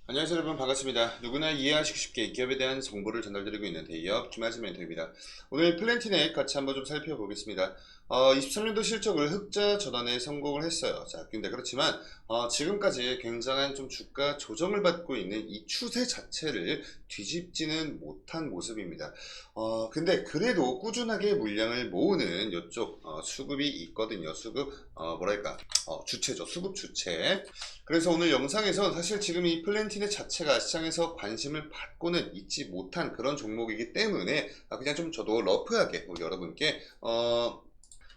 안녕하세요 여러분, 반갑습니다. 누구나 이해하시기 쉽게 기업에 대한 정보를 전달드리고 있는 대기업 김하진 멘토입니다. 오늘 플랜티넷 같이 한번 좀 살펴보겠습니다. 23년도 실적을 흑자 전환에 성공을 했어요. 자, 근데 그렇지만 지금까지 굉장한 좀 주가 조정을 받고 있는 이 추세 자체를 뒤집지는 못한 모습입니다. 근데 그래도 꾸준하게 물량을 모으는 이쪽 수급이 있거든요. 수급 주체죠. 수급 주체. 그래서 오늘 영상에선 사실 지금 이 플랜티넷 자체가 시장에서 관심을 받고는 있지 못한 그런 종목이기 때문에 그냥 좀 저도 러프하게 우리 여러분께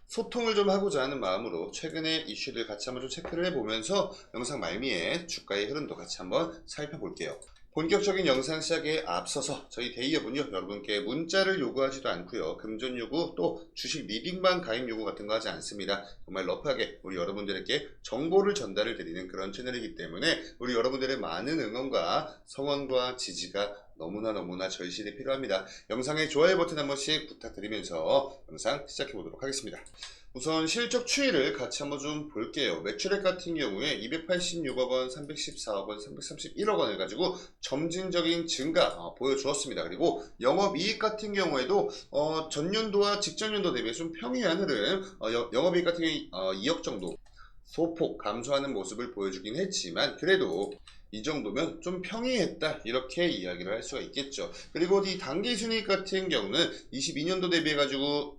소통을 좀 하고자 하는 마음으로 최근의 이슈들 같이 한번 좀 체크를 해보면서 영상 말미에 주가의 흐름도 같이 한번 살펴볼게요. 본격적인 영상 시작에 앞서서 저희 대기업은요, 여러분께 문자를 요구하지도 않고요, 금전 요구 또 주식 리딩방 가입 요구 같은 거 하지 않습니다. 정말 러프하게 우리 여러분들에게 정보를 전달을 드리는 그런 채널이기 때문에 우리 여러분들의 많은 응원과 성원과 지지가 너무나 절실히 필요합니다. 영상의 좋아요 버튼 한 번씩 부탁드리면서 영상 시작해 보도록 하겠습니다. 우선 실적 추이를 같이 한번 좀 볼게요. 매출액 같은 경우에 286억 원, 314억 원, 331억 원을 가지고 점진적인 증가 보여주었습니다. 그리고 영업이익 같은 경우에도 전년도와 직전년도 대비 좀 평이한 흐름, 영업이익 같은 경우에 2억 정도 소폭 감소하는 모습을 보여주긴 했지만 그래도 이 정도면 좀 평이했다, 이렇게 이야기를 할 수가 있겠죠. 그리고 이 당기순이익 같은 경우는 22년도 대비해 가지고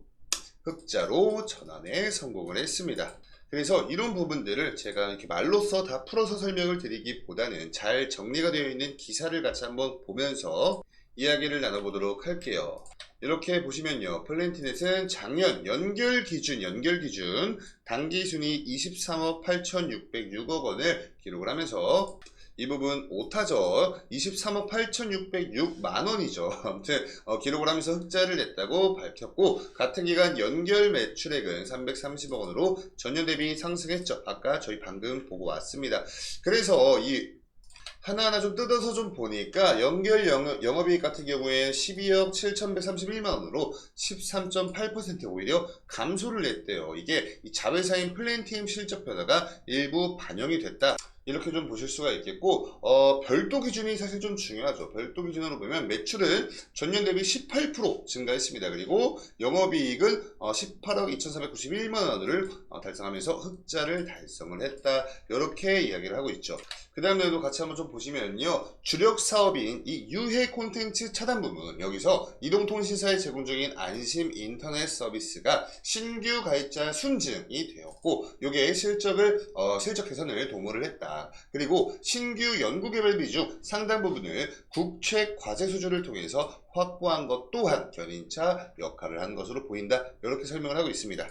흑자로 전환에 성공을 했습니다. 그래서 이런 부분들을 제가 이렇게 말로써 다 풀어서 설명을 드리기보다는 잘 정리가 되어 있는 기사를 같이 한번 보면서 이야기를 나눠보도록 할게요. 이렇게 보시면요, 플랜티넷은 작년 연결 기준 당기순이익 23억 8,606억 원을 기록을 하면서 이 부분 오타죠. 23억 8,606만 원이죠. 아무튼 기록을 하면서 흑자를 냈다고 밝혔고, 같은 기간 연결 매출액은 330억 원으로 전년 대비 상승했죠. 아까 저희 방금 보고 왔습니다. 그래서 이 하나하나 좀 뜯어서 좀 보니까 연결 영업이익 같은 경우에 12억 7,131만 원으로 13.8% 오히려 감소를 냈대요. 이게 이 자회사인 플랜티임 실적 변화가 일부 반영이 됐다, 이렇게 좀 보실 수가 있겠고, 별도 기준이 사실 좀 중요하죠. 별도 기준으로 보면 매출은 전년 대비 18% 증가했습니다. 그리고 영업이익은 18억 2,491만 원을 달성하면서 흑자를 달성을 했다, 이렇게 이야기를 하고 있죠. 그 다음에도 같이 한번 좀 보시면요, 주력 사업인 이 유해 콘텐츠 차단 부분, 여기서 이동통신사에 제공 중인 안심 인터넷 서비스가 신규 가입자 순증이 되었고, 요게 실적 개선을 도모를 했다. 그리고 신규 연구개발 비중 상당 부분을 국책 과제 수주를 통해서 확보한 것 또한 견인차 역할을 한 것으로 보인다, 이렇게 설명을 하고 있습니다.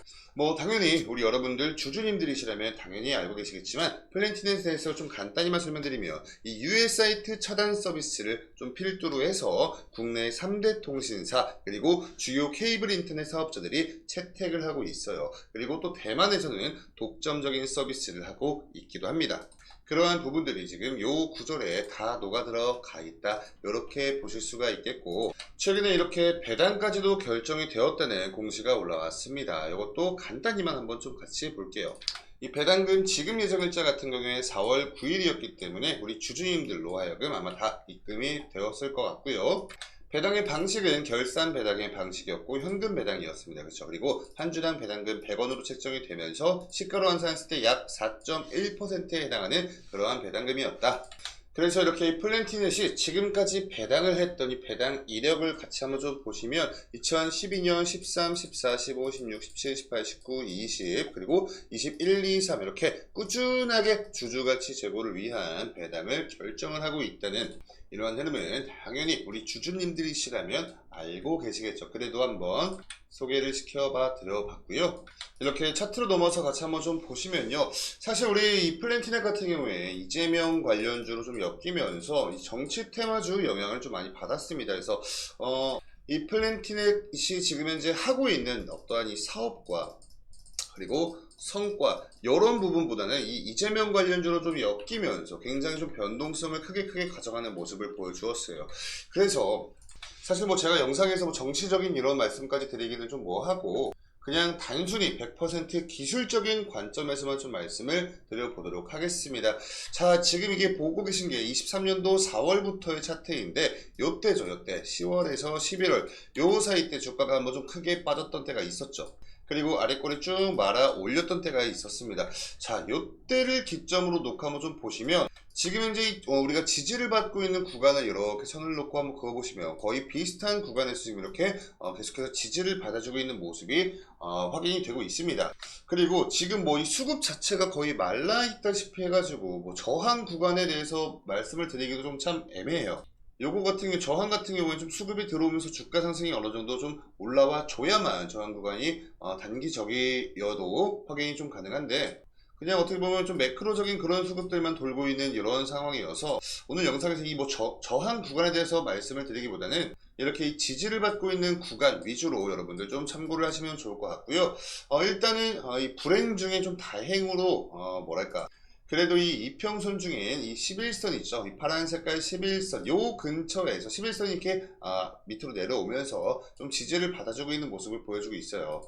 당연히 우리 여러분들 주주님들이시라면 당연히 알고 계시겠지만, 플랜티넷에 대해서 좀 간단히만 설명드리면, 이 유해 사이트 차단 서비스를 좀 필두로 해서 국내 3대 통신사 그리고 주요 케이블 인터넷 사업자들이 채택을 하고 있어요. 그리고 또 대만에서는 독점적인 서비스를 하고 있기도 합니다. 그러한 부분들이 지금 요 구절에 다 녹아들어가 있다, 이렇게 보실 수가 있겠고, 최근에 이렇게 배당까지도 결정이 되었다는 공시가 올라왔습니다. 이것도 간단히만 한번 좀 같이 볼게요. 이 배당금 지급 예정일자 같은 경우에 4월 9일이었기 때문에 우리 주주님들로 하여금 아마 다 입금이 되었을 것 같고요. 배당의 방식은 결산 배당의 방식이었고 현금 배당이었습니다. 그렇죠. 그리고 한 주당 배당금 100원으로 책정이 되면서 시가로 환산했을 때 약 4.1%에 해당하는 그러한 배당금이었다. 그래서 이렇게 플랜티넷이 지금까지 배당을 했던 이 배당 이력을 같이 한번 좀 보시면 2012년 13, 14, 15, 16, 17, 18, 19, 20 그리고 21, 2, 3 이렇게 꾸준하게 주주가치 제고를 위한 배당을 결정을 하고 있다는 이러한 흐름은 당연히 우리 주주님들이시라면 알고 계시겠죠. 그래도 한번 소개를 시켜봐 드려봤고요. 이렇게 차트로 넘어서 같이 한번 좀 보시면요, 사실 우리 이 플랜티넷 같은 경우에 이재명 관련주로 좀 엮이면서 이 정치 테마주 영향을 좀 많이 받았습니다. 그래서 이 플랜티넷이 지금 현재 하고 있는 어떠한 이 사업과 그리고 성과, 이런 부분보다는 이 이재명 관련주로 좀 엮이면서 굉장히 좀 변동성을 크게 가져가는 모습을 보여주었어요. 그래서 사실 제가 영상에서 정치적인 이런 말씀까지 드리기는 좀 뭐하고, 그냥 단순히 100% 기술적인 관점에서만 좀 말씀을 드려보도록 하겠습니다. 자, 지금 이게 보고 계신 게 23년도 4월부터의 차트인데 요때죠. 요때 10월에서 11월 요 사이 때 주가가 한번 좀 크게 빠졌던 때가 있었죠. 그리고 아래꼬리 쭉 말아 올렸던 때가 있었습니다. 자, 요때를 기점으로 놓고 한번 좀 보시면 지금 현재 우리가 지지를 받고 있는 구간을 이렇게 선을 놓고 한번 그어보시면 거의 비슷한 구간에서 지금 이렇게 계속해서 지지를 받아주고 있는 모습이 확인이 되고 있습니다. 그리고 지금 뭐 이 수급 자체가 거의 말라 있다시피 해가지고 뭐 저항 구간에 대해서 말씀을 드리기도 좀 참 애매해요. 요거 같은 경우 저항 같은 경우에 좀 수급이 들어오면서 주가 상승이 어느 정도 좀 올라와 줘야만 저항 구간이 단기적이어도 확인이 좀 가능한데 그냥 어떻게 보면 좀 매크로적인 그런 수급들만 돌고 있는 이런 상황이어서 오늘 영상에서 이 뭐 저항 구간에 대해서 말씀을 드리기보다는 이렇게 이 지지를 받고 있는 구간 위주로 여러분들 좀 참고를 하시면 좋을 것 같고요. 일단은 이 불행 중에 좀 다행으로 뭐랄까 그래도 이 이평선 중엔 이 11선 있죠. 이 파란 색깔 11선 요 근처에서 11선이 이렇게 밑으로 내려오면서 좀 지지를 받아주고 있는 모습을 보여주고 있어요.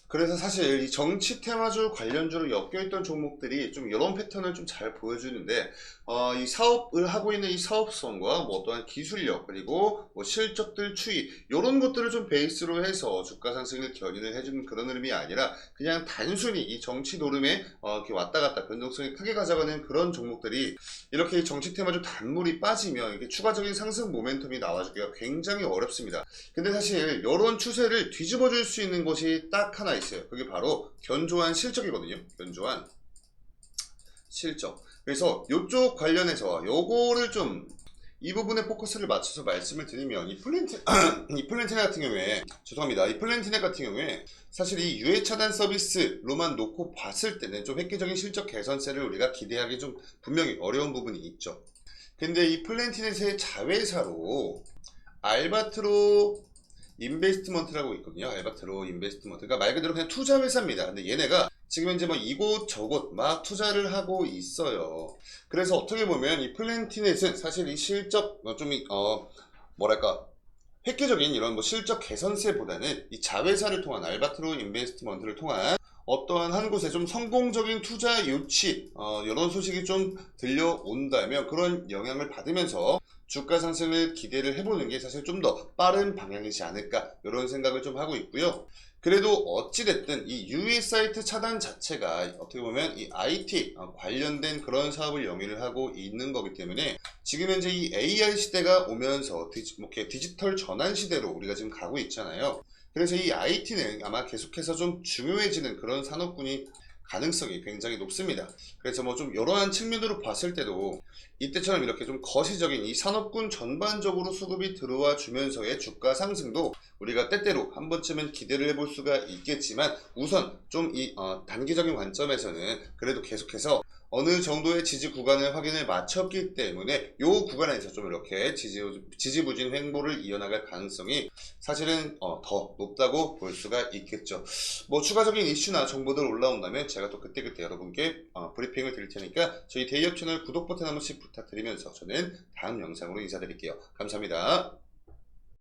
그래서 사실 이 정치 테마주 관련주로 엮여있던 종목들이 좀 이런 패턴을 좀 잘 보여주는데 이 사업을 하고 있는 이 사업성과 뭐 또한 기술력 그리고 뭐 실적들 추이 이런 것들을 좀 베이스로 해서 주가 상승을 견인을 해주는 그런 흐름이 아니라 그냥 단순히 이 정치 노름에 이렇게 왔다 갔다 변동성이 크게 가져가는 그런 종목들이 이렇게 정치 테마주 단물이 빠지면 이렇게 추가적인 상승 모멘텀이 나와주기가 굉장히 어렵습니다. 근데 사실 이런 추세를 뒤집어 줄 수 있는 것이 딱 하나 있어요. 그게 바로 견조한 실적이거든요. 견조한 실적. 그래서 이쪽 관련해서 요거를 좀 이 부분에 포커스를 맞춰서 말씀을 드리면 이 플랜티네 같은 경우에 죄송합니다. 이 플랜티네 같은 경우에 사실 이 유해 차단 서비스로만 놓고 봤을 때는 좀 획기적인 실적 개선세를 우리가 기대하기 좀 분명히 어려운 부분이 있죠. 근데 이 플랜티넷의 자회사로 알바트로 인베스트먼트라고 있거든요. 알바트로 인베스트먼트. 그러니까 말 그대로 그냥 투자 회사입니다. 근데 얘네가 지금 현재 뭐 이곳 저곳 막 투자를 하고 있어요. 그래서 어떻게 보면 이 플랜티넷은 사실 이 실적 좀 뭐랄까 획기적인 이런 뭐 실적 개선세보다는 이 자회사를 통한 알바트로 인베스트먼트를 통한 어떠한 한 곳에 좀 성공적인 투자 유치 이런 소식이 좀 들려온다면 그런 영향을 받으면서 주가 상승을 기대를 해보는 게 사실 좀 더 빠른 방향이지 않을까 이런 생각을 좀 하고 있고요. 그래도 어찌됐든 이 유해 사이트 차단 자체가 어떻게 보면 이 IT 관련된 그런 사업을 영위를 하고 있는 거기 때문에 지금 현재 이 AI 시대가 오면서 디지털 전환 시대로 우리가 지금 가고 있잖아요. 그래서 이 IT는 아마 계속해서 좀 중요해지는 그런 산업군이 가능성이 굉장히 높습니다. 그래서 뭐 좀 이러한 측면으로 봤을 때도 이때처럼 이렇게 좀 거시적인 이 산업군 전반적으로 수급이 들어와 주면서의 주가 상승도 우리가 때때로 한 번쯤은 기대를 해볼 수가 있겠지만 우선 좀 이 단기적인 관점에서는 그래도 계속해서 어느 정도의 지지 구간을 확인을 마쳤기 때문에 이 구간에서 좀 이렇게 지지부진 횡보를 이어나갈 가능성이 사실은 더 높다고 볼 수가 있겠죠. 뭐 추가적인 이슈나 정보들 올라온다면 제가 또 그때그때 여러분께 브리핑을 드릴 테니까 저희 대기업 채널 구독 버튼 한 번씩 부탁드리면서 저는 다음 영상으로 인사드릴게요. 감사합니다.